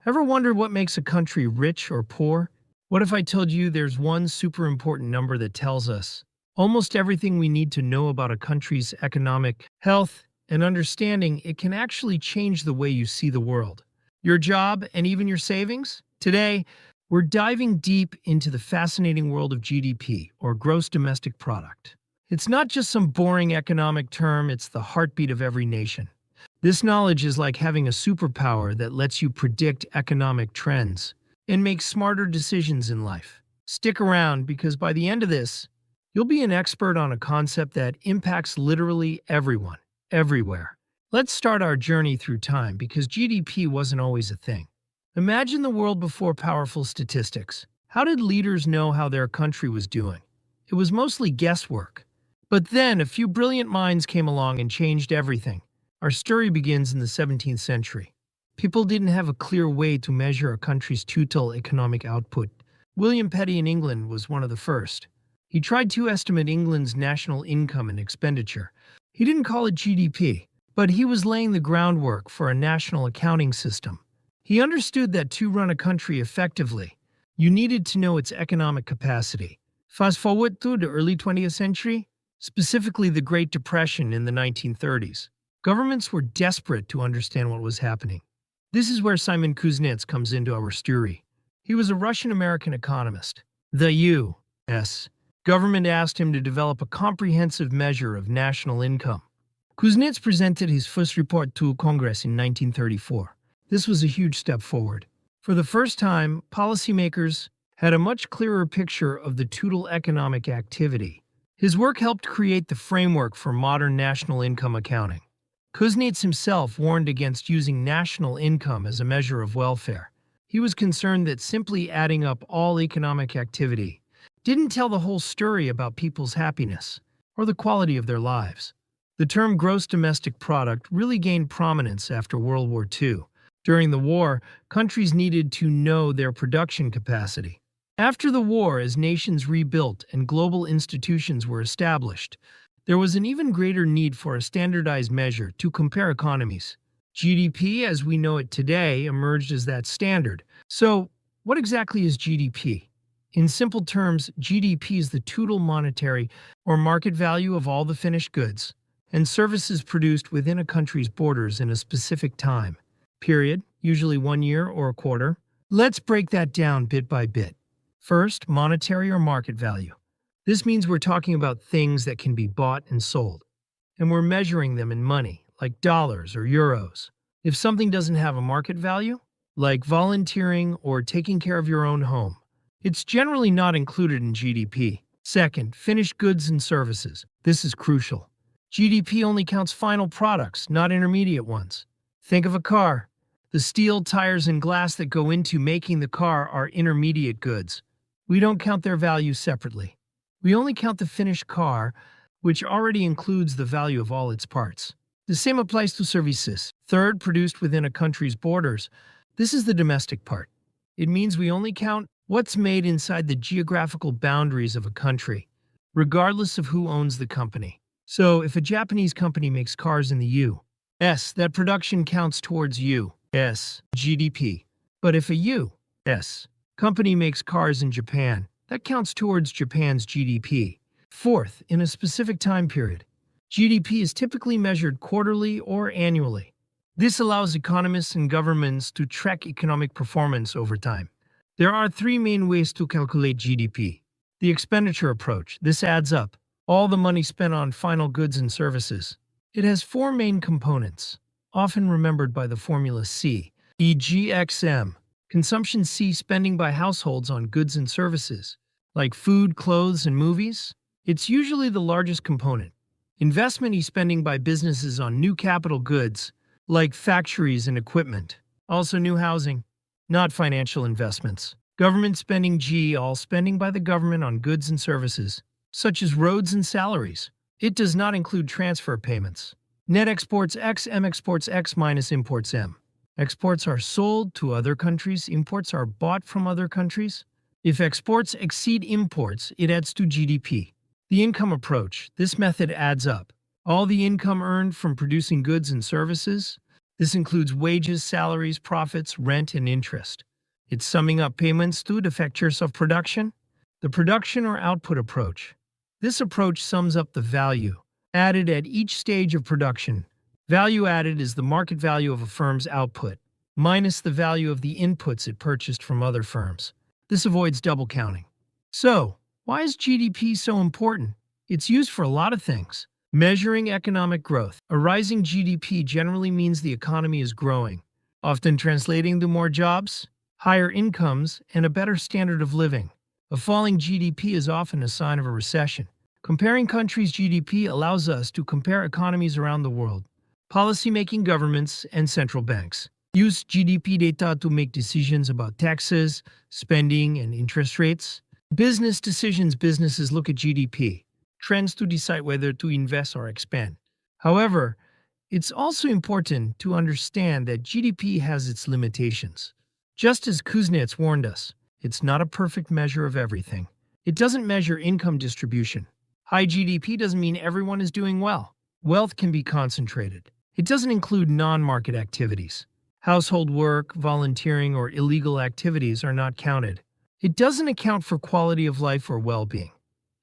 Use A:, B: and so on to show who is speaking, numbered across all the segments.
A: Ever wondered what makes a country rich or poor? What if I told you there's one super important number that tells us almost everything we need to know about a country's economic health and understanding? It can actually change the way you see the world, your job, and even your savings? Today, we're diving deep into the fascinating world of GDP, or gross domestic product. It's not just some boring economic term, it's the heartbeat of every nation. This knowledge is like having a superpower that lets you predict economic trends and make smarter decisions in life. Stick around, because by the end of this, you'll be an expert on a concept that impacts literally everyone, everywhere. Let's start our journey through time, because GDP wasn't always a thing. Imagine the world before powerful statistics. How did leaders know how their country was doing? It was mostly guesswork. But then a few brilliant minds came along and changed everything. Our story begins in the 17th century. People didn't have a clear way to measure a country's total economic output. William Petty in England was one of the first. He tried to estimate England's national income and expenditure. He didn't call it GDP, but he was laying the groundwork for a national accounting system. He understood that to run a country effectively, you needed to know its economic capacity. Fast forward to the early 20th century, specifically the Great Depression in the 1930s. Governments were desperate to understand what was happening. This is where Simon Kuznets comes into our story. He was a Russian-American economist. The U.S. government asked him to develop a comprehensive measure of national income. Kuznets presented his first report to Congress in 1934. This was a huge step forward. For the first time, policymakers had a much clearer picture of the total economic activity. His work helped create the framework for modern national income accounting. Kuznets himself warned against using national income as a measure of welfare. He was concerned that simply adding up all economic activity didn't tell the whole story about people's happiness or the quality of their lives. The term gross domestic product really gained prominence after World War II. During the war, countries needed to know their production capacity. After the war, as nations rebuilt and global institutions were established, there was an even greater need for a standardized measure to compare economies. GDP, as we know it today, emerged as that standard. So, what exactly is GDP? In simple terms, GDP is the total monetary or market value of all the finished goods and services produced within a country's borders in a specific time period, usually 1 year or a quarter. Let's break that down bit by bit. First, monetary or market value. This means we're talking about things that can be bought and sold, and we're measuring them in money, like dollars or euros. If something doesn't have a market value, like volunteering or taking care of your own home, it's generally not included in GDP. Second, finished goods and services. This is crucial. GDP only counts final products, not intermediate ones. Think of a car. The steel, tires, and glass that go into making the car are intermediate goods. We don't count their value separately. We only count the finished car, which already includes the value of all its parts. The same applies to services. Third, produced within a country's borders. This is the domestic part. It means we only count what's made inside the geographical boundaries of a country, regardless of who owns the company. So, if a Japanese company makes cars in the U.S., that production counts towards U.S. GDP. But if a U.S. company makes cars in Japan, that counts towards Japan's GDP. Fourth, in a specific time period. GDP is typically measured quarterly or annually. This allows economists and governments to track economic performance over time. There are three main ways to calculate GDP. The expenditure approach. This adds up all the money spent on final goods and services. It has four main components, often remembered by the formula C, e.g. XM. Consumption C, spending by households on goods and services, like food, clothes, and movies. It's usually the largest component. Investment E, spending by businesses on new capital goods, like factories and equipment. Also new housing, not financial investments. Government spending G, all spending by the government on goods and services, such as roads and salaries. It does not include transfer payments. Net exports X, M exports X minus imports M. Exports are sold to other countries, imports are bought from other countries. If exports exceed imports, it adds to GDP. The income approach. This method adds up all the income earned from producing goods and services, This includes wages, salaries, profits, rent, and interest. It's summing up payments through the factors of production, the production or output approach. This approach sums up the value added at each stage of production. Value added is the market value of a firm's output, minus the value of the inputs it purchased from other firms. This avoids double counting. So, why is GDP so important? It's used for a lot of things. Measuring economic growth. A rising GDP generally means the economy is growing, often translating to more jobs, higher incomes, and a better standard of living. A falling GDP is often a sign of a recession. Comparing countries' GDP allows us to compare economies around the world. Policymaking governments and central banks use GDP data to make decisions about taxes, spending, and interest rates. Business decisions. Businesses look at GDP trends to decide whether to invest or expand. However, it's also important to understand that GDP has its limitations. Just as Kuznets warned us, it's not a perfect measure of everything. It doesn't measure income distribution. High GDP doesn't mean everyone is doing well. Wealth can be concentrated. It doesn't include non-market activities. Household work, volunteering, or illegal activities are not counted. It doesn't account for quality of life or well-being.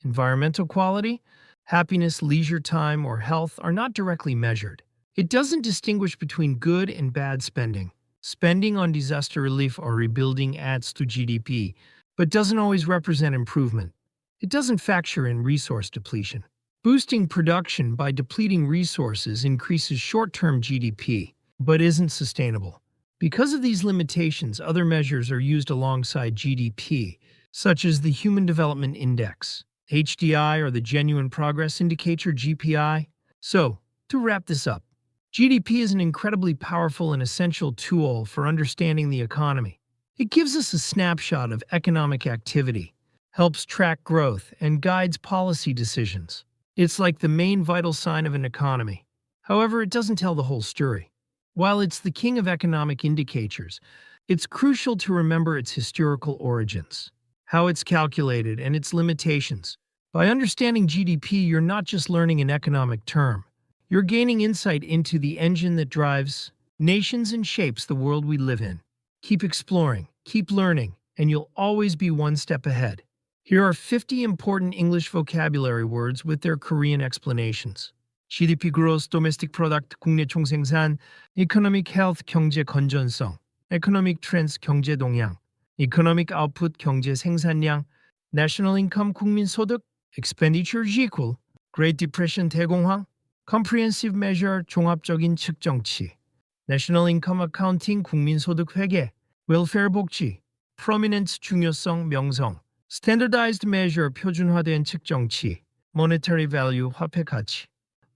A: Environmental quality, happiness, leisure time, or health are not directly measured. It doesn't distinguish between good and bad spending. Spending on disaster relief or rebuilding adds to GDP, but doesn't always represent improvement. It doesn't factor in resource depletion. Boosting production by depleting resources increases short-term GDP, but isn't sustainable. Because of these limitations, other measures are used alongside GDP, such as the Human Development Index, HDI, or the Genuine Progress Indicator, GPI. So, to wrap this up, GDP is an incredibly powerful and essential tool for understanding the economy. It gives us a snapshot of economic activity, helps track growth, and guides policy decisions. It's like the main vital sign of an economy. However, it doesn't tell the whole story. While it's the king of economic indicators, it's crucial to remember its historical origins, how it's calculated, and its limitations. By understanding GDP, you're not just learning an economic term. You're gaining insight into the engine that drives nations and shapes the world we live in. Keep exploring, keep learning, and you'll always be one step ahead. Here are 50 important English vocabulary words with their Korean explanations. GDP gross domestic product 국내총생산, economic health 경제 건전성, economic trends 경제 동향, economic output 경제 생산량, national income 국민 소득, expenditure equal, Great Depression 대공황, comprehensive measure 종합적인 측정치, national income accounting 국민 소득 회계, welfare 복지, prominence 중요성 명성, standardized measure 표준화된 측정치, monetary value 화폐 가치,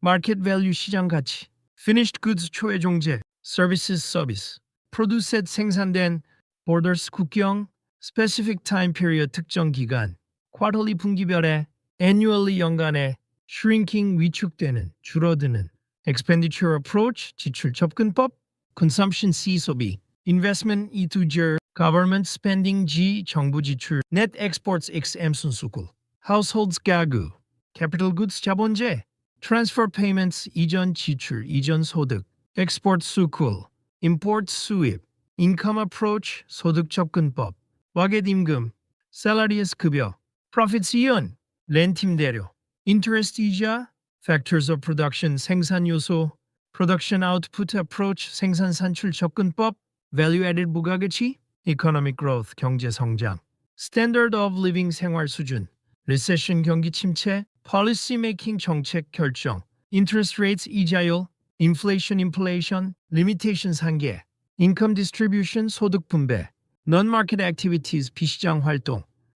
A: market value 시장 가치, finished goods 초회종제, services 서비스, produced 생산된, borders 국경, specific time period 특정 기간, quarterly 분기별에, annually 연간에, shrinking 위축되는, 줄어드는, expenditure approach 지출 접근법, consumption C 소비, investment E to G, government spending G 정부 지출, net exports X M 순수굴, households 가구, capital goods 자본재, transfer payments 이전 지출 이전 소득, export 수출, import 수입, income approach 소득 접근법, 와겟 임금, salaries 급여, profits 이연, 렌트 임대료, interest 이자, factors of production 생산 요소, production output approach 생산 산출 접근법, value added 부가가치, economic growth 경제 성장, standard of living 생활 수준, recession 경기 침체, policy making 정책 결정, interest rates 이자율, inflation limitations 한계, income distribution 소득 분배, non-market activities 비시장 활동,